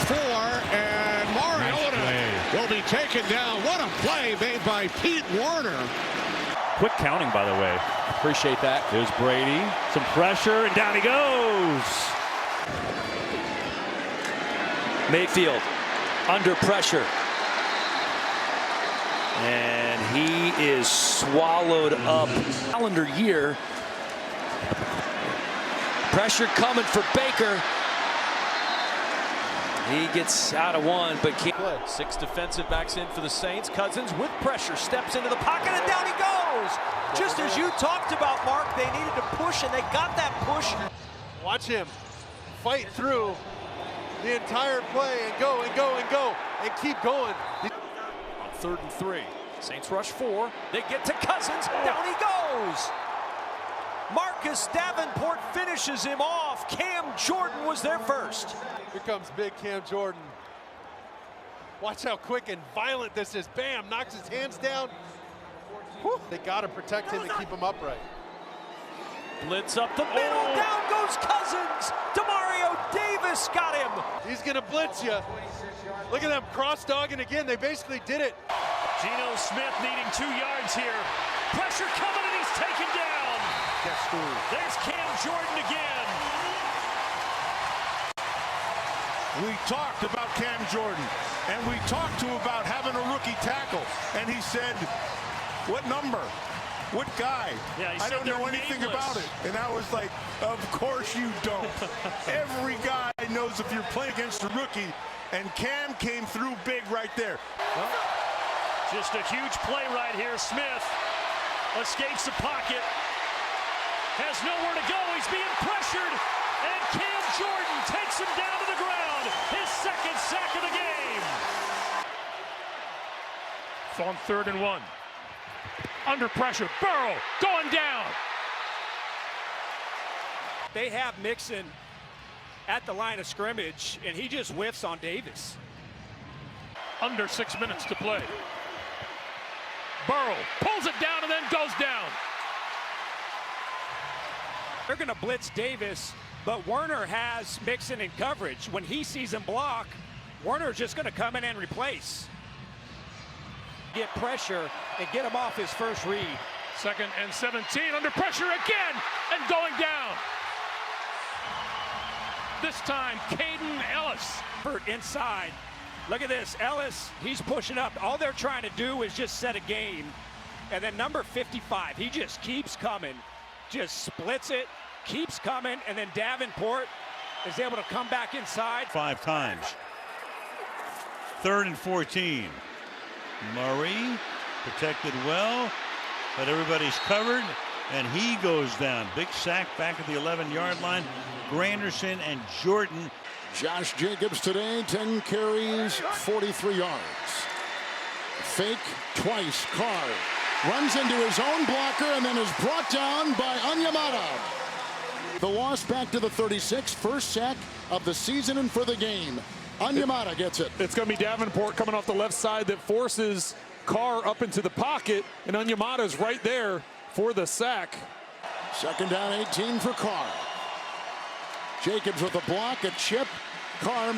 4, and Mariota will be taken down. What a play made by Pete Werner. Quick counting, by the way. Appreciate that. There's Brady. Some pressure, and down he goes. Mayfield under pressure. And he is swallowed up. Calendar year. Pressure coming for Baker. He gets out of one, but can't. 6 defensive backs in for the Saints. Cousins with pressure steps into the pocket, and down he goes. Just as you talked about, Mark, they needed to push, and they got that push. Watch him fight through the entire play and go and go and go and keep going. On 3rd and 3, Saints rush 4. They get to Cousins. Down he goes. Marcus Davenport finishes him off. Cam Jordan was there first. Here comes big Cam Jordan. Watch how quick and violent this is. Bam, knocks his hands down. Whew. They got to protect him and keep him upright. Blitz up the middle. Down goes Cousins. Demario Davis got him. He's going to blitz you. Look at them cross-dogging again. They basically did it. Geno Smith needing 2 yards here. Pressure coming, and he's taken down. There's Cam Jordan again. We talked about Cam Jordan, and we talked to him about having a rookie tackle, and he said, what number? What guy? Yeah, I don't know anything about it. And I was like, of course you don't. Every guy knows if you're playing against a rookie, and Cam came through big right there. Well, just a huge play right here. Smith escapes the pocket. Has nowhere to go. He's being pressured. And Cam Jordan takes him down to the ground. His 2nd sack of the game. It's on 3rd and 1. Under pressure. Burrow going down. They have Mixon at the line of scrimmage, and he just whiffs on Davis. Under 6 minutes to play. Burrow pulls it down and then goes down. They're going to blitz Davis, but Werner has Mixon in coverage. When he sees him block, Werner's just going to come in and replace. Get pressure and get him off his first read. 2nd and 17, under pressure again and going down. This time, Caden Ellis. Inside. Look at this. Ellis, he's pushing up. All they're trying to do is just set a game. And then number 55, he just keeps coming. Just splits it, keeps coming, and then Davenport is able to come back inside. 5 times. 3rd and 14. Murray protected well, but everybody's covered, and he goes down. Big sack back at the 11-yard line. Granderson and Jordan. Josh Jacobs today, 10 carries, 43 yards. Fake twice. Carr runs into his own blocker and then is brought down by Onyemata. The loss back to the 36, first sack of the season and for the game. Onyemata gets it. It's going to be Davenport coming off the left side that forces Carr up into the pocket, and Onyemata's right there for the sack. 2nd down, 18 for Carr. Jacobs with a block, a chip. Carr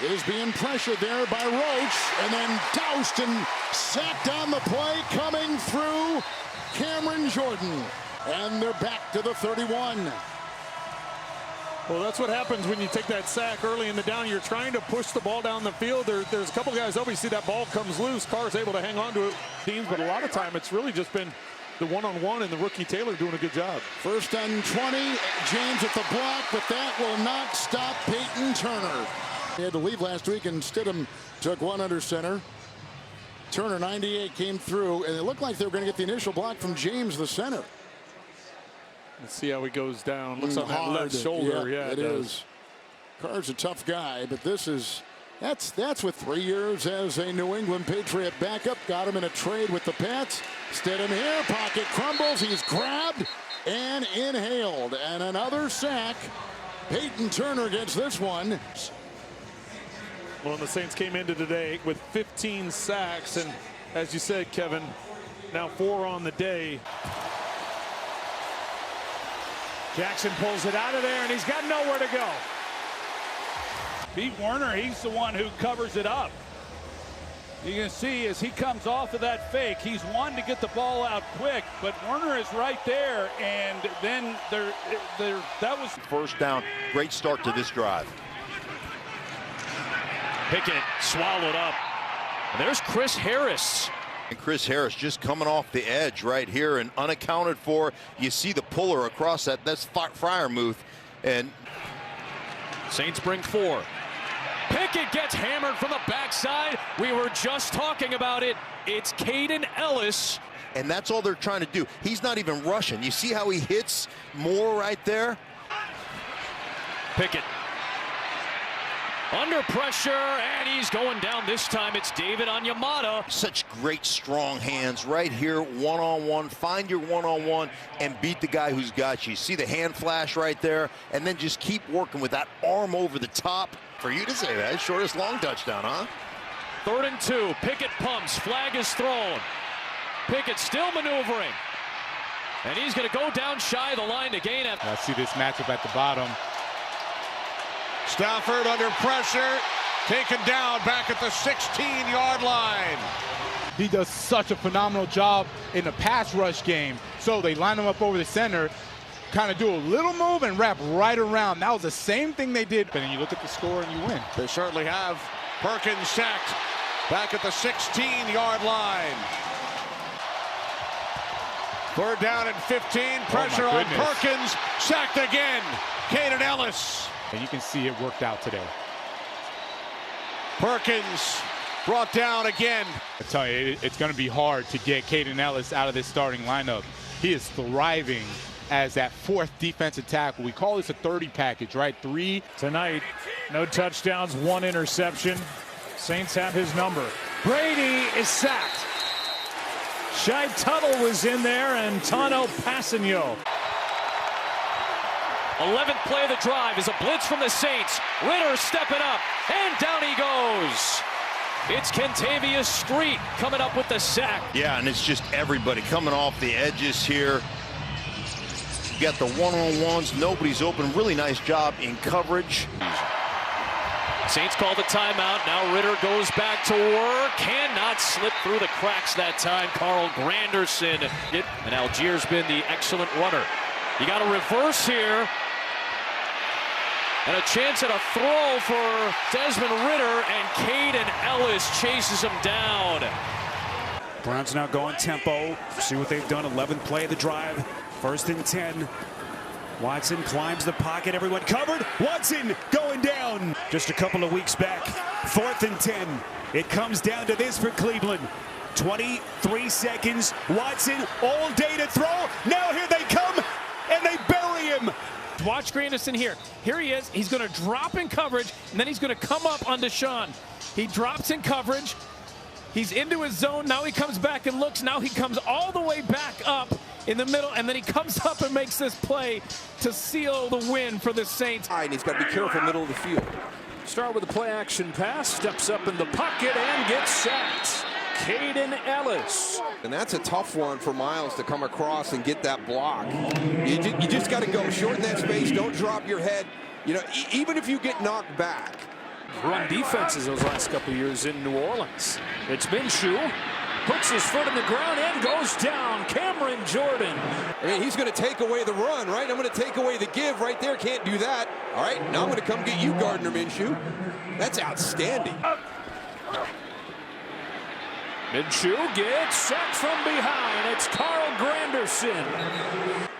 is being pressured there by Roach, and then doused and sacked on the play, coming through Cameron Jordan. And they're back to the 31. Well, that's what happens when you take that sack early in the down. You're trying to push the ball down the field. There's a couple guys, obviously that ball comes loose. Carr's able to hang on to it, teams, but a lot of time it's really just been the one-on-one and the rookie Taylor doing a good job. 1st and 20, James at the block, but that will not stop Peyton Turner. He had to leave last week, and Stidham took one under center. Turner, 98, came through, and it looked like they were going to get the initial block from James, the center. Let's see how he goes down. Looks on that left shoulder. Yeah, it is. Carr's a tough guy, but this is that's with 3 years as a New England Patriot backup. Got him in a trade with the Pats. Stidham here, pocket crumbles. He's grabbed and inhaled, and another sack. Peyton Turner gets this one. Well, the Saints came into today with 15 sacks, and as you said, Kevin, now 4 on the day. Jackson pulls it out of there, and he's got nowhere to go. Pete Werner, he's the one who covers it up. You can see as he comes off of that fake, he's wanting to get the ball out quick, but Werner is right there, and then that was first down. Great start to this drive. Pickett swallowed up. There's Chris Harris. And Chris Harris just coming off the edge right here and unaccounted for. You see the puller across that. That's Freiermuth. And Saints bring 4. Pickett gets hammered from the backside. We were just talking about it. It's Kaden Elliss. And that's all they're trying to do. He's not even rushing. You see how he hits more right there? Pickett under pressure, and he's going down. This time it's David Onyemata. Such great strong hands right here, one-on-one. Find your one-on-one and beat the guy who's got you. See the hand flash right there, and then just keep working with that arm over the top. For you to say that, shortest long touchdown, huh? 3rd and 2. Pickett pumps. Flag is thrown. Pickett still maneuvering. And he's going to go down shy of the line to gain it. I see this matchup at the bottom. Stafford under pressure, taken down back at the 16-yard line. He does such a phenomenal job in the pass rush game. So they line him up over the center, kind of do a little move and wrap right around. That was the same thing they did. And then you look at the score and you win. They certainly have. Perkins sacked back at the 16-yard line. 3rd down and 15. Pressure on Perkins. Sacked again. Kaden Elliss. And you can see it worked out today. Perkins brought down again. I tell you, it's going to be hard to get Kaden Elliss out of this starting lineup. He is thriving as that 4th defensive tackle. We call this a 30 package, right? 3 tonight. No touchdowns, 1 interception. Saints have his number. Brady is sacked. Shai Tuttle was in there, and Tano Passanio. 11th play of the drive is a blitz from the Saints. Ritter stepping up, and down he goes. It's Kentavious Street coming up with the sack. Yeah, and it's just everybody coming off the edges here. You got the one-on-ones. Nobody's open. Really nice job in coverage. Saints call the timeout. Now Ritter goes back to work. Cannot slip through the cracks that time. Carl Granderson. And Allgeier's been the excellent runner. You got a reverse here. And a chance at a throw for Desmond Ritter, and Kaden Elliss chases him down. Browns now going tempo. See what they've done. 11th play of the drive. 1st and 10. Watson climbs the pocket. Everyone covered. Watson going down. Just a couple of weeks back. 4th and 10. It comes down to this for Cleveland. 23 seconds. Watson all day to throw. Now here they come, and they bury him. Watch Granderson here. Here he is. He's going to drop in coverage, and then he's going to come up on Deshaun. He drops in coverage. He's into his zone. Now he comes back and looks. Now he comes all the way back up in the middle, and then he comes up and makes this play to seal the win for the Saints. And he's got to be careful middle of the field. Start with a play-action pass. Steps up in the pocket and gets sacked. Kaden Elliss. And that's a tough one for Miles to come across and get that block. You just got to go shorten that space. Don't drop your head. You know, even if you get knocked back. Run defenses those last couple of years in New Orleans. It's Minshew. Puts his foot in the ground and goes down. Cameron Jordan. I mean, he's going to take away the run, right? I'm going to take away the give right there. Can't do that. All right, now I'm going to come get you, Gardner Minshew. That's outstanding. Minshew gets sacked from behind. It's Carl Granderson.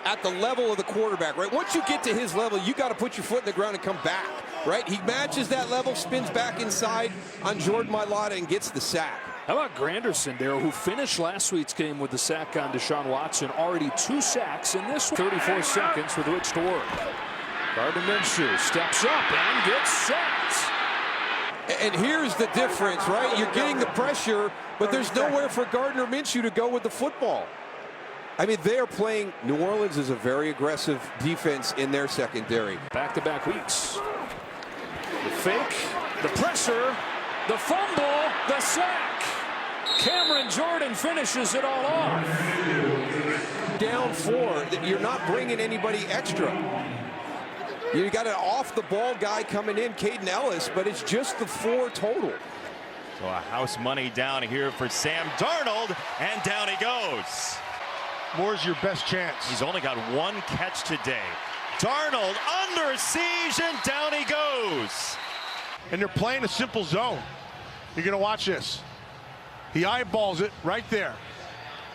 At the level of the quarterback, right? Once you get to his level, you got to put your foot in the ground and come back, right? He matches that level, spins back inside on Jordan Mailata and gets the sack. How about Granderson, Darryl, who finished last week's game with the sack on Deshaun Watson? Already 2 sacks in this 34 seconds with which to work. Gardner Minshew steps up and gets sacked. And here's the difference, right? You're getting the pressure, but there's nowhere for Gardner Minshew to go with the football. I mean, they are playing. New Orleans is a very aggressive defense in their secondary. Back-to-back weeks. The fake, the pressure, the fumble, the sack. Cameron Jordan finishes it all off. Down 4, you're not bringing anybody extra. You got an off-the-ball guy coming in, Caden Ellis, but it's just the 4 total. So a house money down here for Sam Darnold, and down he goes. Moore's your best chance. He's only got 1 catch today. Darnold under siege, and down he goes. And they're playing a simple zone. You're going to watch this. He eyeballs it right there.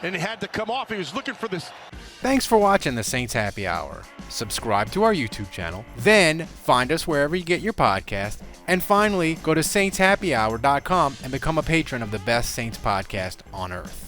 And he had to come off. He was looking for this. Thanks for watching the Saints Happy Hour. Subscribe to our YouTube channel. Then find us wherever you get your podcast. And finally, go to saintshappyhour.com and become a patron of the best Saints podcast on earth.